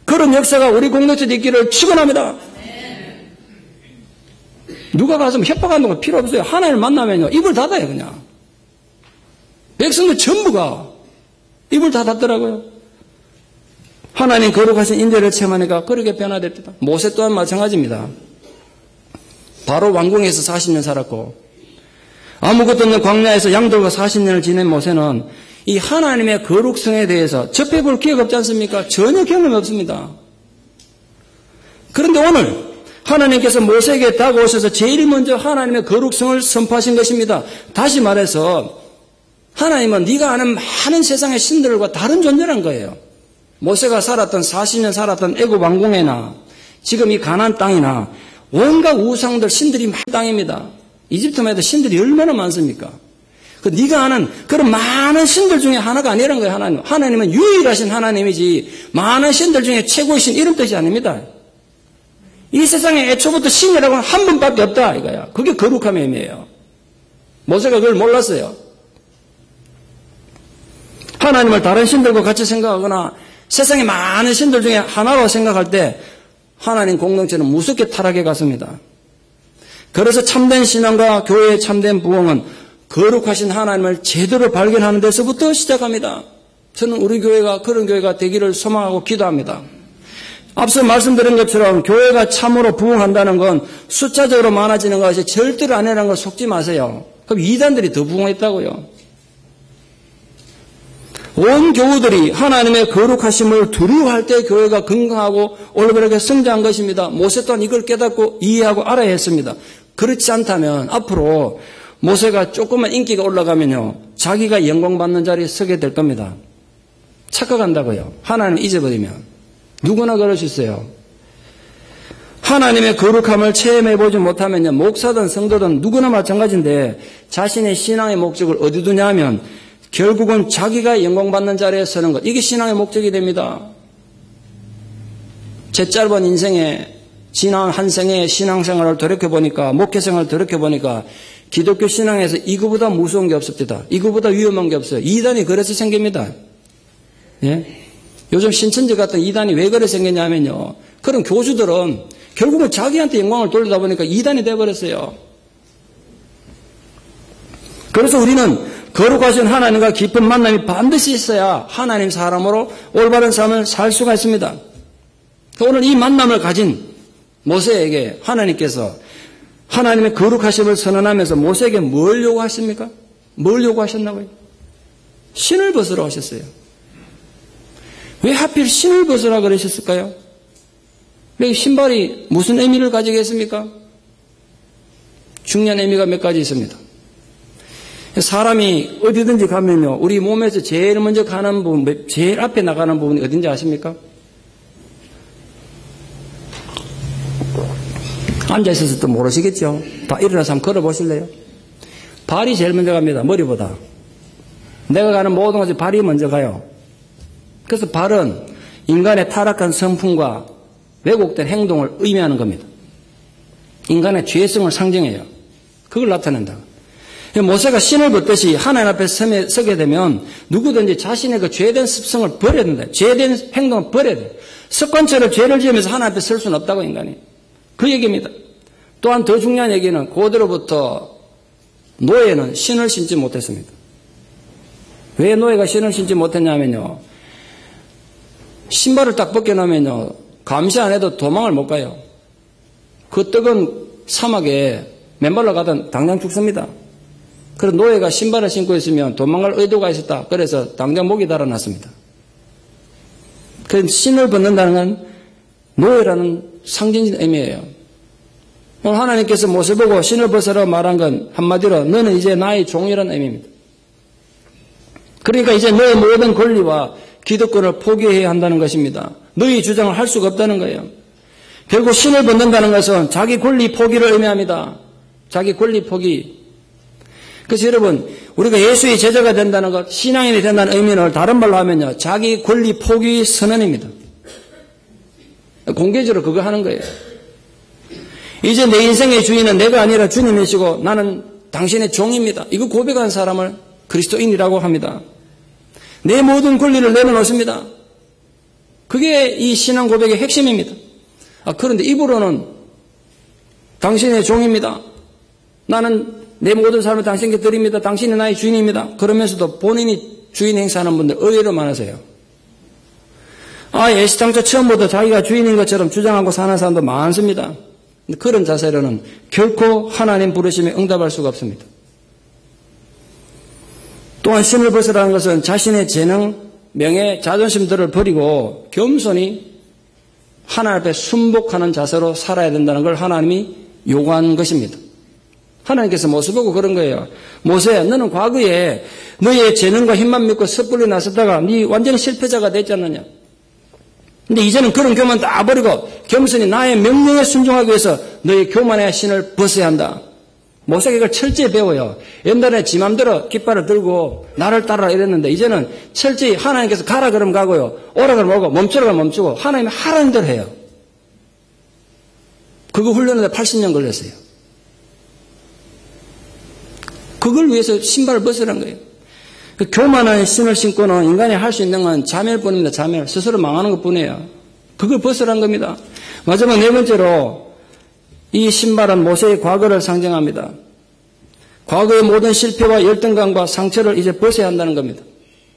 Speaker 1: 그런 역사가 우리 공동체에 있기를 축원합니다. 누가 가서 협박하는 거 필요 없어요. 하나님을 만나면요 입을 닫아요 그냥. 백성들 전부가 입을 다 닫더라고요. 하나님 거룩하신 인재를 체험하니까 그렇게 변화됐다. 모세 또한 마찬가지입니다. 바로 왕궁에서 40년 살았고 아무것도 없는 광야에서 양들과 40년을 지낸 모세는 이 하나님의 거룩성에 대해서 접해볼 기회가 없지 않습니까? 전혀 경험이 없습니다. 그런데 오늘 하나님께서 모세에게 다가오셔서 제일 먼저 하나님의 거룩성을 선포하신 것입니다. 다시 말해서 하나님은 네가 아는 많은 세상의 신들과 다른 존재란 거예요. 모세가 살았던 40년 살았던 애굽 왕궁에나 지금 이 가나안 땅이나 온갖 우상들 신들이 많은 땅입니다. 이집트만 해도 신들이 얼마나 많습니까? 그 네가 아는 그런 많은 신들 중에 하나가 아니라는 거예요. 하나님. 하나님은 유일하신 하나님이지 많은 신들 중에 최고의 신 이런 뜻이 아닙니다. 이 세상에 애초부터 신이라고는 한 분밖에 없다 이거야. 그게 거룩함의 의미예요. 모세가 그걸 몰랐어요. 하나님을 다른 신들과 같이 생각하거나 세상에 많은 신들 중에 하나로 생각할 때 하나님 공동체는 무섭게 타락해 갔습니다. 그래서 참된 신앙과 교회의 참된 부흥은 거룩하신 하나님을 제대로 발견하는 데서부터 시작합니다. 저는 우리 교회가 그런 교회가 되기를 소망하고 기도합니다. 앞서 말씀드린 것처럼 교회가 참으로 부흥한다는 건 숫자적으로 많아지는 것이 절대로 아니라는 걸 속지 마세요. 그럼 이단들이 더 부흥했다고요. 온 교우들이 하나님의 거룩하심을 두려워할 때 교회가 건강하고 올바르게 성장한 것입니다. 모세 또한 이걸 깨닫고 이해하고 알아야 했습니다. 그렇지 않다면 앞으로 모세가 조금만 인기가 올라가면요 자기가 영광받는 자리에 서게 될 겁니다. 착각한다고요. 하나님 잊어버리면 누구나 그럴 수 있어요. 하나님의 거룩함을 체험해보지 못하면요 목사든 성도든 누구나 마찬가지인데 자신의 신앙의 목적을 어디 두냐 하면 결국은 자기가 영광받는 자리에 서는 것. 이게 신앙의 목적이 됩니다. 제 짧은 인생에 지난 한 생의 신앙생활을 돌이켜보니까 목회생활을 돌이켜보니까 기독교 신앙에서 이거보다 무서운 게 없습니다. 이거보다 위험한 게 없어요. 이단이 그래서 생깁니다. 예? 요즘 신천지 같은 이단이 왜 그래 생겼냐면요. 그런 교주들은 결국은 자기한테 영광을 돌리다 보니까 이단이 되어버렸어요. 그래서 우리는 거룩하신 하나님과 깊은 만남이 반드시 있어야 하나님 사람으로 올바른 삶을 살 수가 있습니다. 오늘 이 만남을 가진 모세에게 하나님께서 하나님의 거룩하심을 선언하면서 모세에게 뭘 요구하십니까? 뭘 요구하셨나고요? 신을 벗으라 하셨어요. 왜 하필 신을 벗으라 그러셨을까요? 왜 신발이 무슨 의미를 가지겠습니까? 중요한 의미가 몇 가지 있습니다. 사람이 어디든지 가면요, 우리 몸에서 제일 먼저 가는 부분, 제일 앞에 나가는 부분이 어딘지 아십니까? 앉아있어서 또 모르시겠죠? 다 일어나서 한번 걸어보실래요? 발이 제일 먼저 갑니다. 머리보다. 내가 가는 모든 것이 발이 먼저 가요. 그래서 발은 인간의 타락한 성품과 왜곡된 행동을 의미하는 겁니다. 인간의 죄성을 상징해요. 그걸 나타낸다. 모세가 신을 벗듯이 하나님 앞에 서게 되면 누구든지 자신의 그 죄된 습성을 버려야 된다. 죄된 행동을 버려야 돼. 습관처럼 죄를 지으면서 하나님 앞에 설 수는 없다고, 인간이. 그 얘기입니다. 또한 더 중요한 얘기는 고대로부터 노예는 신을 신지 못했습니다. 왜 노예가 신을 신지 못했냐면요, 신발을 딱 벗겨놓으면요, 감시 안 해도 도망을 못 가요. 그 뜨거운 사막에 맨발로 가던 당장 죽습니다. 그래서 노예가 신발을 신고 있으면 도망갈 의도가 있었다. 그래서 당장 목이 달아났습니다. 그 신을 벗는다는 건 노예라는 상징적인 의미예요. 오늘 하나님께서 모세 보고 신을 벗으라고 말한 건 한마디로 너는 이제 나의 종이라는 의미입니다. 그러니까 이제 너의 모든 권리와 기득권을 포기해야 한다는 것입니다. 너의 주장을 할 수가 없다는 거예요. 결국 신을 벗는다는 것은 자기 권리 포기를 의미합니다. 자기 권리 포기. 그래서 여러분, 우리가 예수의 제자가 된다는 것, 신앙인이 된다는 의미는 다른 말로 하면요, 자기 권리 포기 선언입니다. 공개적으로 그거 하는 거예요. 이제 내 인생의 주인은 내가 아니라 주님이시고 나는 당신의 종입니다. 이거 고백한 사람을 그리스도인이라고 합니다. 내 모든 권리를 내려놓습니다. 그게 이 신앙 고백의 핵심입니다. 그런데 입으로는 당신의 종입니다. 나는 내 모든 삶을 당신께 드립니다. 당신이 나의 주인입니다. 그러면서도 본인이 주인 행사하는 분들 의외로 많으세요. 애시당초 처음부터 자기가 주인인 것처럼 주장하고 사는 사람도 많습니다. 그런 자세로는 결코 하나님 부르심에 응답할 수가 없습니다. 또한 신을 벗으라는 것은 자신의 재능, 명예, 자존심들을 버리고 겸손히 하나님 앞에 순복하는 자세로 살아야 된다는 걸 하나님이 요구한 것입니다. 하나님께서 모세 보고 그런 거예요. 모세야, 너는 과거에 너의 재능과 힘만 믿고 섣불리 나섰다가 네 완전히 실패자가 됐지 않느냐. 근데 이제는 그런 교만 다 버리고 겸손히 나의 명령에 순종하기 위해서 너의 교만의 신을 벗어야 한다. 모세가 이걸 철저히 배워요. 옛날에 지 맘대로 깃발을 들고 나를 따르라 이랬는데 이제는 철저히 하나님께서 가라 그러면 가고요, 오라 그러면 오고, 멈추라 그러면 멈추고 하나님이 하라는 대로 해요. 그거 훈련하는데 80년 걸렸어요. 그걸 위해서 신발을 벗으라는 거예요. 그 교만한 신을 신고는 인간이 할 수 있는 건 자멸뿐입니다. 자멸. 스스로 망하는 것뿐이에요. 그걸 벗으라는 겁니다. 마지막 네 번째로 이 신발은 모세의 과거를 상징합니다. 과거의 모든 실패와 열등감과 상처를 이제 벗어야 한다는 겁니다.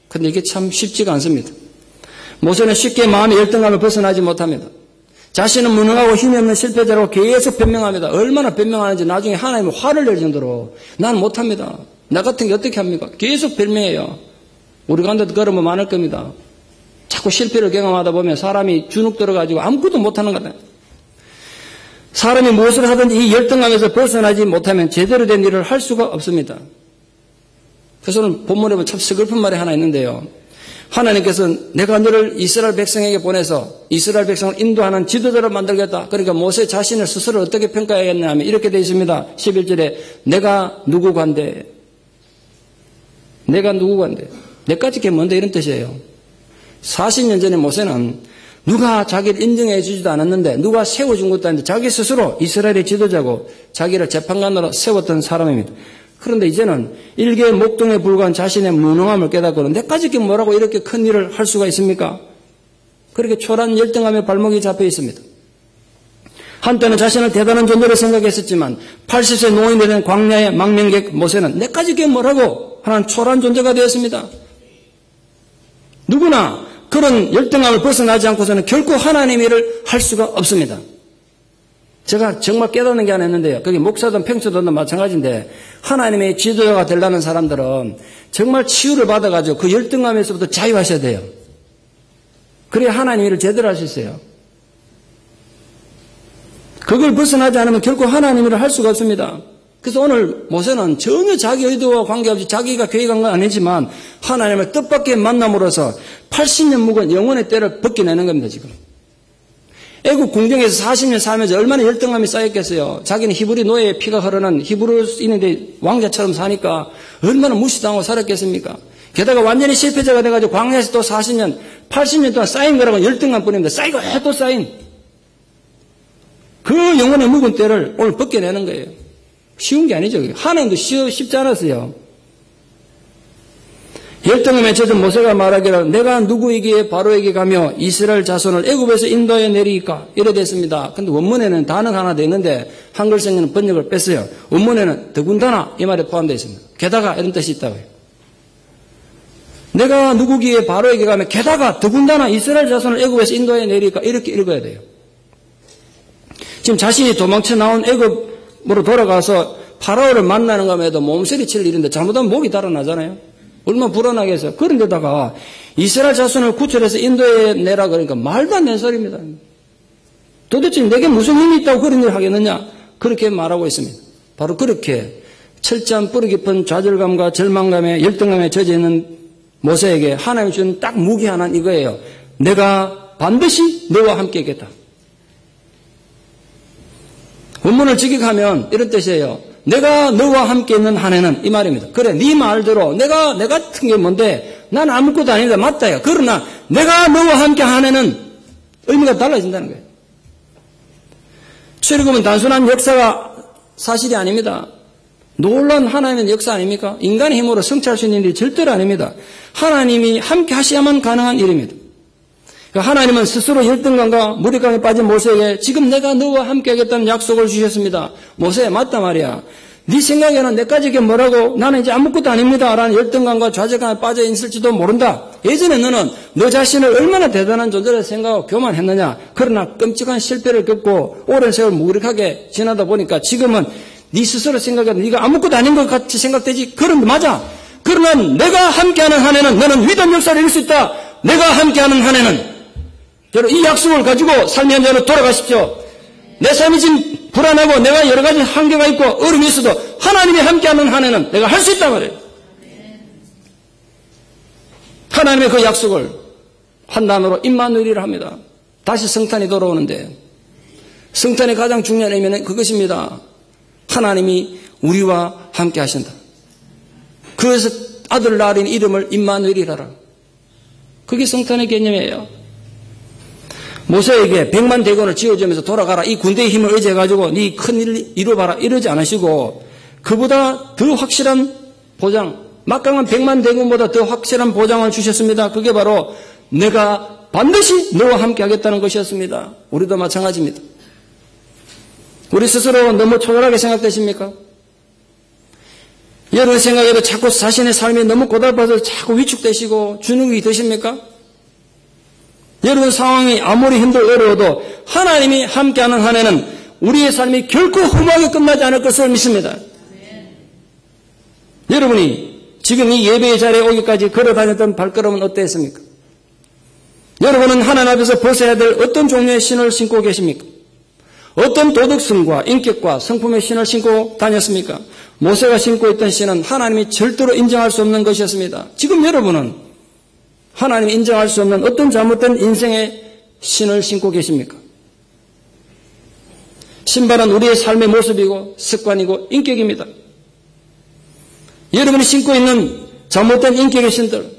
Speaker 1: 그런데 이게 참 쉽지가 않습니다. 모세는 쉽게 마음의 열등감을 벗어나지 못합니다. 자신은 무능하고 힘이 없는 실패자라고 계속 변명합니다. 얼마나 변명하는지 나중에 하나님은 화를 낼 정도로 난 못합니다. 나 같은 게 어떻게 합니까? 계속 변명해요. 우리 가운데도 그런 분 많을 겁니다. 자꾸 실패를 경험하다 보면 사람이 주눅 들어가지고 아무것도 못하는 거다. 사람이 무엇을 하든지 이 열등감에서 벗어나지 못하면 제대로 된 일을 할 수가 없습니다. 그래서 오늘 본문에 보면 참 슬픈 말이 하나 있는데요. 하나님께서는 내가 너를 이스라엘 백성에게 보내서 이스라엘 백성을 인도하는 지도자로 만들겠다. 그러니까 모세 자신을 스스로 어떻게 평가해야겠냐 하면 이렇게 되어 있습니다. 11절에 내가 누구 관대? 내가 누구 관대? 내까지 게 뭔데 이런 뜻이에요. 40년 전에 모세는 누가 자기를 인정해 주지도 않았는데 누가 세워준 것도 아닌데 자기 스스로 이스라엘의 지도자고 자기를 재판관으로 세웠던 사람입니다. 그런데 이제는 일개의 목동에 불과한 자신의 무능함을 깨닫고는 내까지 게 뭐라고 이렇게 큰 일을 할 수가 있습니까? 그렇게 초라한 열등감에 발목이 잡혀 있습니다. 한때는 자신을 대단한 존재로 생각했었지만 80세 노인이 된 광야의 망명객 모세는 내까지 이게 뭐라고 하는 초라한 존재가 되었습니다. 누구나 그런 열등감을 벗어나지 않고서는 결코 하나님의 일을 할 수가 없습니다. 제가 정말 깨닫는 게 하나 있는데요. 그게 목사든 평소든 마찬가지인데 하나님의 지도자가 되려는 사람들은 정말 치유를 받아가지고 그 열등감에서부터 자유하셔야 돼요. 그래야 하나님의 일을 제대로 할 수 있어요. 그걸 벗어나지 않으면 결코 하나님의 일을 할 수가 없습니다. 그래서 오늘 모세는 전혀 자기 의도와 관계없이 자기가 계획한 건 아니지만 하나님을 뜻밖의 만남으로써 80년 묵은 영혼의 때를 벗겨내는 겁니다. 지금 애국 궁정에서 40년 살면서 얼마나 열등감이 쌓였겠어요. 자기는 히브리 노예의 피가 흐르는 히브리인인데 왕자처럼 사니까 얼마나 무시당하고 살았겠습니까? 게다가 완전히 실패자가 돼가지고 광야에서 또 40년 80년 동안 쌓인 거라고 열등감 뿐입니다. 쌓이고 또 쌓인 그 영혼의 묵은 때를 오늘 벗겨내는 거예요. 쉬운 게 아니죠. 하나님도 쉽지 않았어요. 열등감에 젖은 모세가 말하기를 내가 누구에게 바로에게 가며 이스라엘 자손을 애굽에서 인도해 내리까 이래 됐습니다. 근데 원문에는 단어가 하나 더 있는데 한글성에는 번역을 뺐어요. 원문에는 더군다나 이 말에 포함되어 있습니다. 게다가 이런 뜻이 있다고요. 내가 누구기에 바로에게 가며 게다가 더군다나 이스라엘 자손을 애굽에서 인도해 내리까 이렇게 읽어야 돼요. 지금 자신이 도망쳐 나온 애굽으로 돌아가서 파라오를 만나는 것에도 몸서리 칠 일인데 잘못하면 목이 달아나잖아요. 얼마나 불안하겠어요. 그런데다가 이스라엘 자손을 구출해서 인도에 내라 그러니까 말도 안 되는 소리입니다. 도대체 내게 무슨 힘이 있다고 그런 일을 하겠느냐? 그렇게 말하고 있습니다. 바로 그렇게 철저한 뿌리 깊은 좌절감과 절망감에 열등감에 젖어 있는 모세에게 하나님이 주는 딱 무기 하나는 이거예요. 내가 반드시 너와 함께 있겠다. 원문을 직역하면 이런 뜻이에요. 내가 너와 함께 있는 한 해는 이 말입니다. 그래, 네 말대로 내가 같은 게 뭔데 난 아무것도 아니다. 맞다요. 그러나 내가 너와 함께 한 해는 의미가 달라진다는 거예요. 출애굽은 단순한 역사가 사실이 아닙니다. 놀라운 하나님의 역사 아닙니까? 인간의 힘으로 성취할 수 있는 일이 절대로 아닙니다. 하나님이 함께 하셔야만 가능한 일입니다. 하나님은 스스로 열등감과 무력감에 빠진 모세에게 지금 내가 너와 함께 하겠다는 약속을 주셨습니다. 모세 맞다 말이야. 네 생각에는 내까지 이게 뭐라고 나는 이제 아무것도 아닙니다 라는 열등감과 좌절감에 빠져 있을지도 모른다. 예전에 너는 너 자신을 얼마나 대단한 존재라 생각하고 교만했느냐. 그러나 끔찍한 실패를 겪고 오랜 세월 무력하게 지나다 보니까 지금은 네 스스로 생각해도 네가 아무것도 아닌 것 같이 생각되지. 그런데 맞아. 그러나 내가 함께하는 한 해는 너는 위대한 역사를 이룰 수 있다. 내가 함께하는 한 해는 여러분 이 약속을 가지고 삶의 현장으로 돌아가십시오. 내 삶이 지금 불안하고 내가 여러 가지 한계가 있고 어려움이 있어도 하나님이 함께하는 한 해는 내가 할 수 있단 말이에요. 하나님의 그 약속을 한 단어로 임마누엘이라 합니다. 다시 성탄이 돌아오는데 성탄의 가장 중요한 의미는 그것입니다. 하나님이 우리와 함께 하신다. 그래서 아들 낳은 이름을 임마누엘이라 하라. 그게 성탄의 개념이에요. 모세에게 100만 대군을 지어주면서 돌아가라. 이 군대의 힘을 의지해가지고 네 큰일을 이뤄봐라. 이러지 않으시고 그보다 더 확실한 보장, 막강한 100만 대군보다 더 확실한 보장을 주셨습니다. 그게 바로 내가 반드시 너와 함께 하겠다는 것이었습니다. 우리도 마찬가지입니다. 우리 스스로 너무 초절하게 생각되십니까? 여러분 생각에도 자꾸 자신의 삶이 너무 고달파서 자꾸 위축되시고 주눅이 드십니까? 여러분 상황이 아무리 힘들고 어려워도 하나님이 함께하는 한 해는 우리의 삶이 결코 험하게 끝나지 않을 것을 믿습니다. 여러분이 지금 이 예배의 자리에 오기까지 걸어다녔던 발걸음은 어땠습니까? 여러분은 하나님 앞에서 벗어야 될 어떤 종류의 신을 신고 계십니까? 어떤 도덕성과 인격과 성품의 신을 신고 다녔습니까? 모세가 신고 있던 신은 하나님이 절대로 인정할 수 없는 것이었습니다. 지금 여러분은 하나님이 인정할 수 없는 어떤 잘못된 인생의 신을 신고 계십니까? 신발은 우리의 삶의 모습이고 습관이고 인격입니다. 여러분이 신고 있는 잘못된 인격의 신들,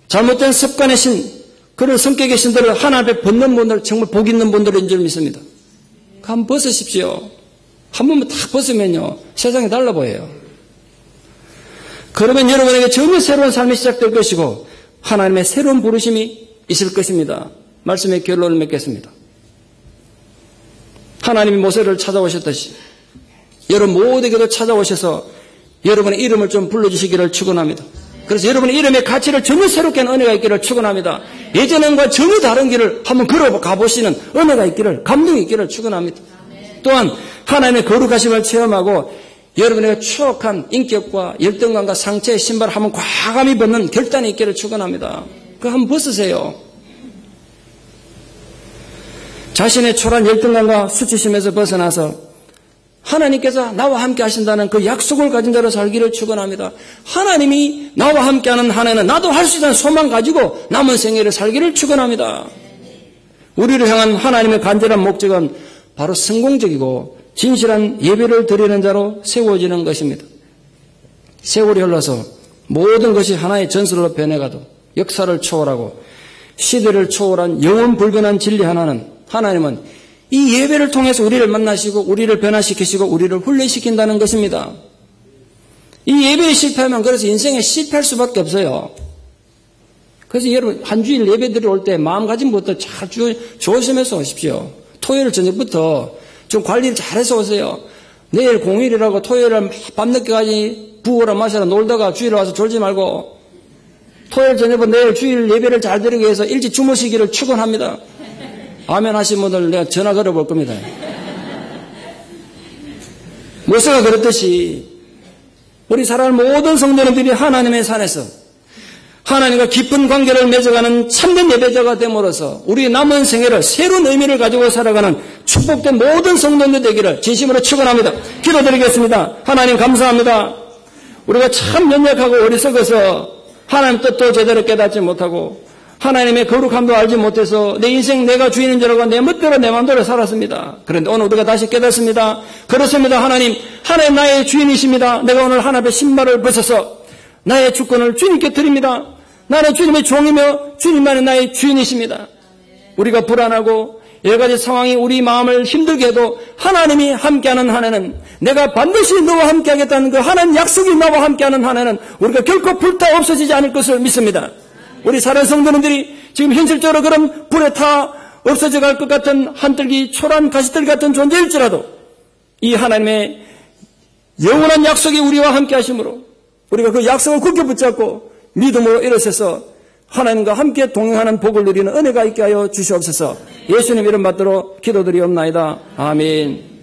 Speaker 1: 잘못된 습관의 신, 그런 성격의 신들을 하나님 앞에 벗는 분들 정말 복 있는 분들인 줄 믿습니다. 한번 벗으십시오. 한 번만 딱 벗으면요 세상이 달라 보여요. 그러면 여러분에게 전혀 새로운 삶이 시작될 것이고 하나님의 새로운 부르심이 있을 것입니다. 말씀의 결론을 맺겠습니다. 하나님이 모세를 찾아오셨듯이 여러분 모두에게도 찾아오셔서 여러분의 이름을 좀 불러주시기를 축원합니다. 그래서 여러분의 이름의 가치를 전혀 새롭게 하는 은혜가 있기를 축원합니다. 예전과 전혀 다른 길을 한번 걸어가 보시는 은혜가 있기를, 감동이 있기를 축원합니다. 또한 하나님의 거룩하심을 체험하고 여러분의 추억한 인격과 열등감과 상처의 신발을 한번 과감히 벗는 결단이 있기를 축원합니다. 그거 한번 벗으세요. 자신의 초라한 열등감과 수치심에서 벗어나서 하나님께서 나와 함께 하신다는 그 약속을 가진 자로 살기를 축원합니다. 하나님이 나와 함께하는 한 해는 나도 할 수 있다는 소망 가지고 남은 생애를 살기를 축원합니다. 우리를 향한 하나님의 간절한 목적은 바로 성공적이고 진실한 예배를 드리는 자로 세워지는 것입니다. 세월이 흘러서 모든 것이 하나의 전설로 변해가도 역사를 초월하고 시대를 초월한 영원 불변한 진리 하나는 하나님은 이 예배를 통해서 우리를 만나시고 우리를 변화시키시고 우리를 훈련시킨다는 것입니다. 이 예배에 실패하면 그래서 인생에 실패할 수밖에 없어요. 그래서 여러분 한 주일 예배 드리러 올 때 마음가짐부터 잘 조심해서 오십시오. 토요일 저녁부터 좀 관리를 잘해서 오세요. 내일 공휴일이라고 토요일을 밤늦게까지 부어라 마셔라 놀다가 주일에 와서 졸지 말고 토요일 저녁부터 내일 주일 예배를 잘 드리기 위해서 일찍 주무시기를 축원합니다. 아멘 하신 분들 내가 전화 걸어볼 겁니다. 모세가 그랬듯이 우리 사랑하는 모든 성도님들이 하나님의 산에서 하나님과 깊은 관계를 맺어가는 참된 예배자가 됨으로써 우리 남은 생애를 새로운 의미를 가지고 살아가는 축복된 모든 성도님들 되기를 진심으로 축원합니다. 기도드리겠습니다. 하나님 감사합니다. 우리가 참 연약하고 어리석어서 하나님 뜻도 제대로 깨닫지 못하고 하나님의 거룩함도 알지 못해서 내 인생 내가 주인인 줄 알고 내 멋대로 내 마음대로 살았습니다. 그런데 오늘 우리가 다시 깨닫습니다. 그렇습니다. 하나님 나의 주인이십니다. 내가 오늘 하나님의 신발을 벗어서 나의 주권을 주님께 드립니다. 나는 주님의 종이며 주님만이 나의 주인이십니다. 우리가 불안하고 여러 가지 상황이 우리 마음을 힘들게 해도 하나님이 함께하는 한 해는 내가 반드시 너와 함께하겠다는 그 하나님 약속이 나와 함께하는 한 해는 우리가 결코 불타 없어지지 않을 것을 믿습니다. 우리 사랑하는 성도님들이 지금 현실적으로 그런 불에 타 없어져 갈 것 같은 한들기 초라한 가시들 같은 존재일지라도 이 하나님의 영원한 약속이 우리와 함께 하심으로 우리가 그 약속을 굳게 붙잡고 믿음으로 일어서서 하나님과 함께 동행하는 복을 누리는 은혜가 있게 하여 주시옵소서. 예수님 이름 받들어 기도드리옵나이다. 아멘.